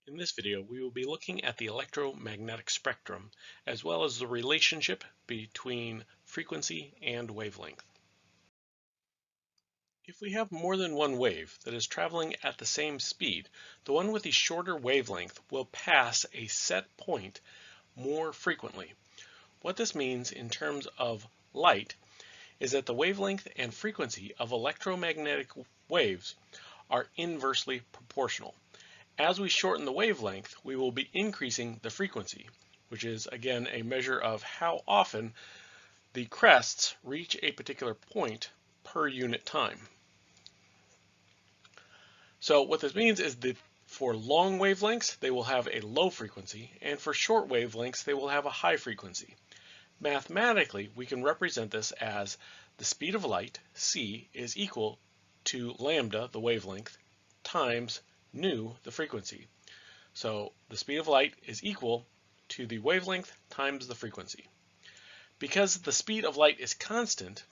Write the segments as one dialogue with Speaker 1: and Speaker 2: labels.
Speaker 1: In this video, we will be looking at the electromagnetic spectrum, as well as the relationship between frequency and wavelength. If we have more than one wave that is traveling at the same speed, the one with the shorter wavelength will pass a set point more frequently. What this means in terms of light is that the wavelength and frequency of electromagnetic waves are inversely proportional. As we shorten the wavelength, we will be increasing the frequency, which is again a measure of how often the crests reach a particular point per unit time. So what this means is that for long wavelengths, they will have a low frequency, and for short wavelengths, they will have a high frequency. Mathematically, we can represent this as the speed of light, c, is equal to lambda, the wavelength, times nu, the frequency. So the speed of light is equal to the wavelength times the frequency. Because the speed of light is constant,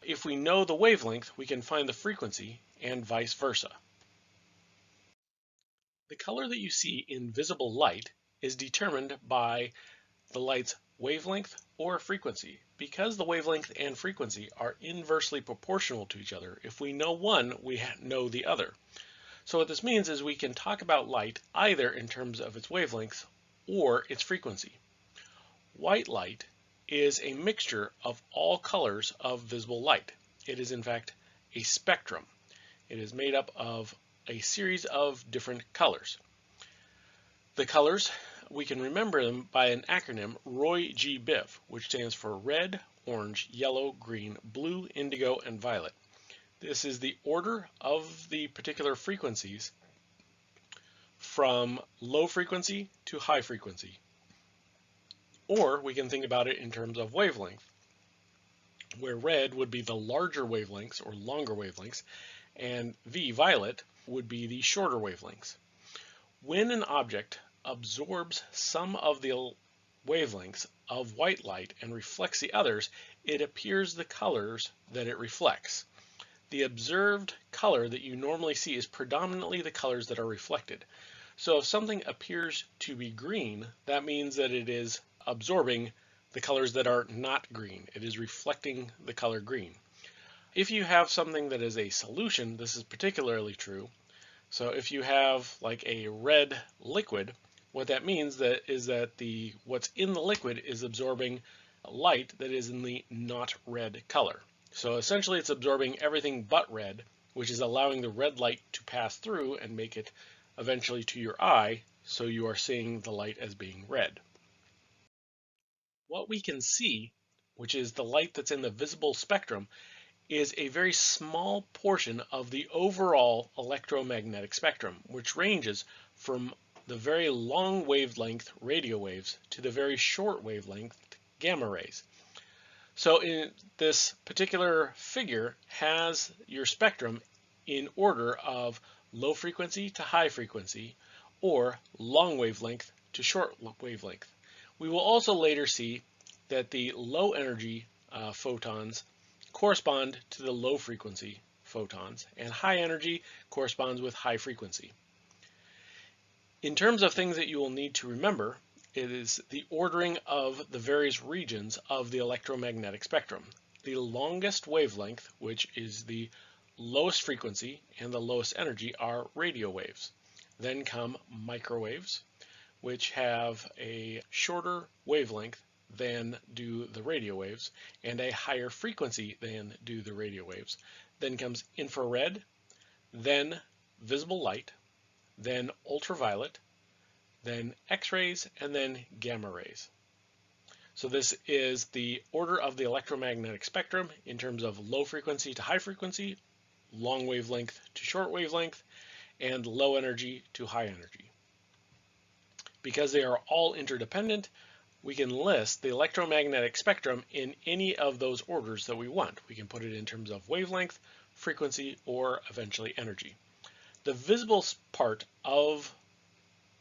Speaker 1: if we know the wavelength, we can find the frequency and vice versa. The color that you see in visible light is determined by the light's wavelength or frequency. Because the wavelength and frequency are inversely proportional to each other, if we know one, we know the other. So what this means is we can talk about light either in terms of its wavelength or its frequency. White light is a mixture of all colors of visible light. It is in fact a spectrum. It is made up of a series of different colors. The colors, we can remember them by an acronym Roy G. Biv, which stands for red, orange, yellow, green, blue, indigo, and violet. This is the order of the particular frequencies from low frequency to high frequency. Or we can think about it in terms of wavelength, where red would be the larger wavelengths or longer wavelengths, and V, violet, would be the shorter wavelengths. When an object absorbs some of the wavelengths of white light and reflects the others, it appears the colors that it reflects. The observed color that you normally see is predominantly the colors that are reflected. So if something appears to be green, that means that it is absorbing the colors that are not green. It is reflecting the color green. If you have something that is a solution, this is particularly true. So if you have like a red liquid, what that means is that what's in the liquid is absorbing light that is in the not red color. So essentially it's absorbing everything but red, which is allowing the red light to pass through and make it eventually to your eye, so you are seeing the light as being red. What we can see, which is the light that's in the visible spectrum, is a very small portion of the overall electromagnetic spectrum, which ranges from the very long wavelength radio waves to the very short wavelength gamma rays. So in this particular figure has your spectrum in order of low frequency to high frequency, or long wavelength to short wavelength. We will also later see that the low energy photons correspond to the low frequency photons, and high energy corresponds with high frequency. In terms of things that you will need to remember, it is the ordering of the various regions of the electromagnetic spectrum. The longest wavelength, which is the lowest frequency and the lowest energy, are radio waves. Then come microwaves, which have a shorter wavelength than do the radio waves and a higher frequency than do the radio waves. Then comes infrared, then visible light, then ultraviolet, then X-rays, and then gamma rays. So this is the order of the electromagnetic spectrum in terms of low frequency to high frequency, long wavelength to short wavelength, and low energy to high energy. Because they are all interdependent, we can list the electromagnetic spectrum in any of those orders that we want. We can put it in terms of wavelength, frequency, or eventually energy. The visible part of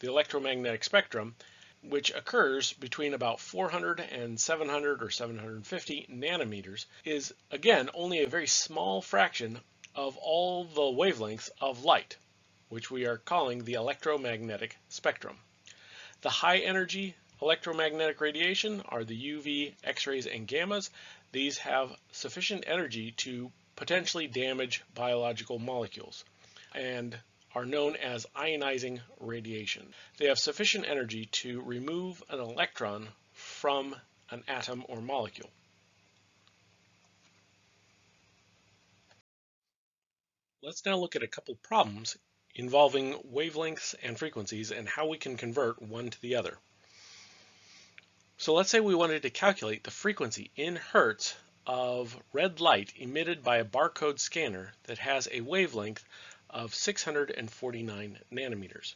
Speaker 1: the electromagnetic spectrum, which occurs between about 400 and 700 or 750 nanometers, is again only a very small fraction of all the wavelengths of light. which we are calling the electromagnetic spectrum. The high energy electromagnetic radiation are the UV, X-rays, and gammas. These have sufficient energy to potentially damage biological molecules and are known as ionizing radiation. They have sufficient energy to remove an electron from an atom or molecule. Let's now look at a couple problems involving wavelengths and frequencies and how we can convert one to the other. So let's say we wanted to calculate the frequency in hertz of red light emitted by a barcode scanner that has a wavelength of 649 nanometers.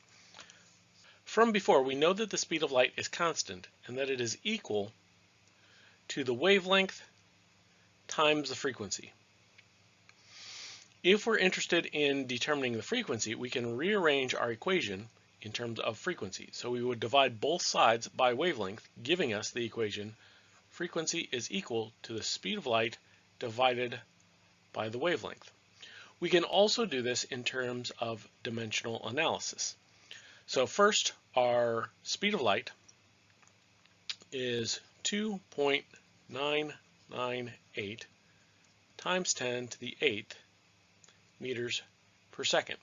Speaker 1: From before, we know that the speed of light is constant and that it is equal to the wavelength times the frequency. If we're interested in determining the frequency, we can rearrange our equation in terms of frequency. So we would divide both sides by wavelength, giving us the equation frequency is equal to the speed of light divided by the wavelength. We can also do this in terms of dimensional analysis. So first, our speed of light is 2.998 times 10 to the 8th meters per second.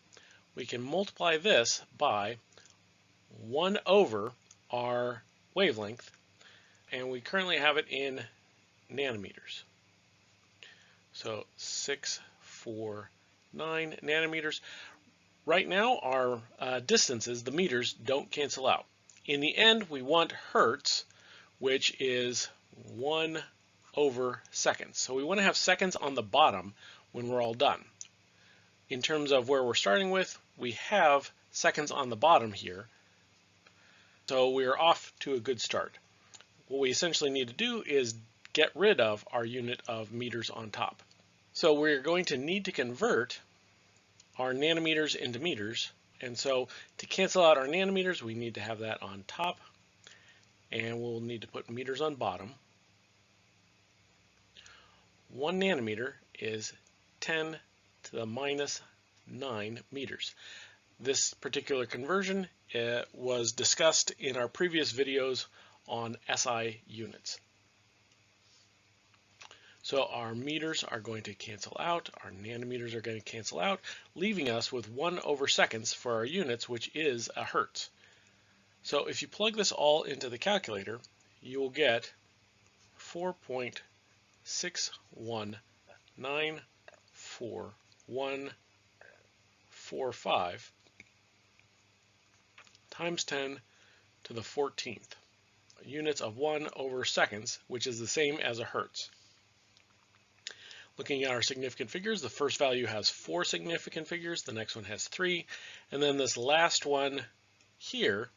Speaker 1: We can multiply this by 1 over our wavelength, and we currently have it in nanometers. So 649 nanometers. Right now our distances, the meters, don't cancel out. In the end, we want hertz, which is 1 over seconds. So we want to have seconds on the bottom when we're all done. In terms of where we're starting with, we have seconds on the bottom here. So we're off to a good start. What we essentially need to do is get rid of our unit of meters on top. So we're going to need to convert our nanometers into meters. And so to cancel out our nanometers, we need to have that on top. And we'll need to put meters on bottom. 1 nanometer is 10 to the minus 9 meters. This particular conversion was discussed in our previous videos on SI units. So our meters are going to cancel out, our nanometers are going to cancel out, leaving us with 1 over seconds for our units, which is a hertz. So if you plug this all into the calculator, you will get 4.6194145 times 10 to the 14th units of 1 over seconds, which is the same as a hertz. Looking at our significant figures, the first value has 4 significant figures, the next one has 3, and then this last one here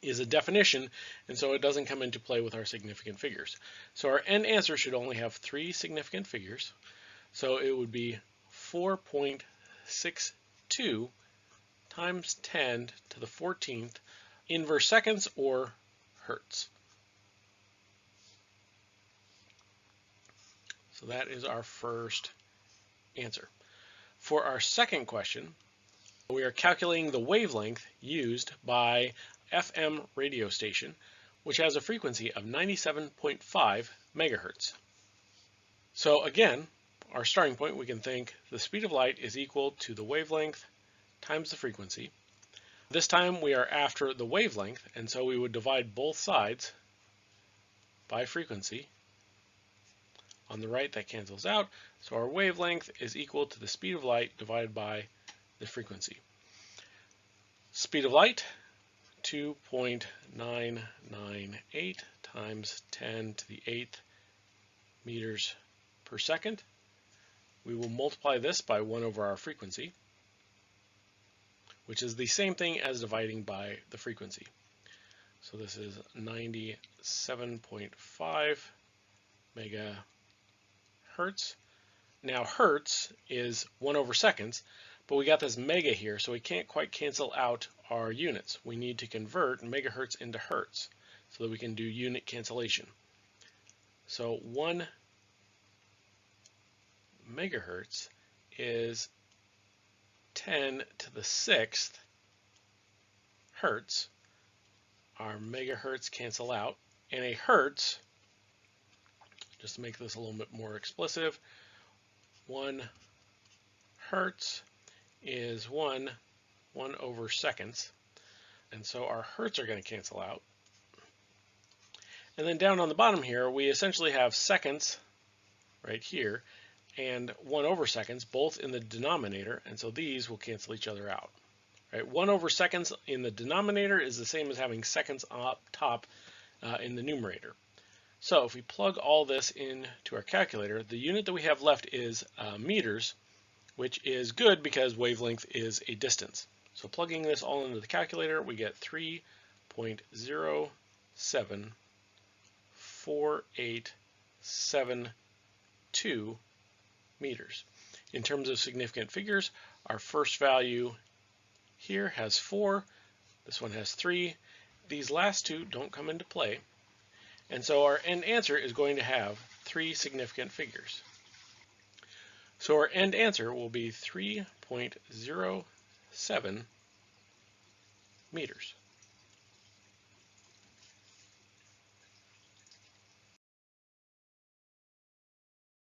Speaker 1: is a definition, and so it doesn't come into play with our significant figures. So our end answer should only have 3 significant figures, so it would be 4.62 times 10 to the 14th inverse seconds or hertz. So that is our first answer. For our second question, we are calculating the wavelength used by FM radio station, which has a frequency of 97.5 megahertz. So again, our starting point, we can think the speed of light is equal to the wavelength times the frequency. This time we are after the wavelength, and so we would divide both sides by frequency. On the right, that cancels out, so our wavelength is equal to the speed of light divided by the frequency. Speed of light, 2.998 times 10 to the 8th meters per second. We will multiply this by 1 over our frequency, which is the same thing as dividing by the frequency. So this is 97.5 megahertz. Now hertz is 1 over seconds, but we got this mega here, so we can't quite cancel out our units. We need to convert megahertz into hertz so that we can do unit cancellation. So 1 megahertz is 10 to the 6th hertz. Our megahertz cancel out, and a hertz, just to make this a little bit more explicit, 1 hertz is 1 over seconds, and so our hertz are going to cancel out. And then down on the bottom here, we essentially have seconds right here and 1 over seconds both in the denominator, and so these will cancel each other out. Right? 1 over seconds in the denominator is the same as having seconds up top in the numerator. So if we plug all this into our calculator, the unit that we have left is meters, which is good because wavelength is a distance. So plugging this all into the calculator, we get 3.074872 meters. In terms of significant figures, our first value here has 4, this one has 3. These last two don't come into play, and so our end answer is going to have 3 significant figures. So our end answer will be 3.07 meters.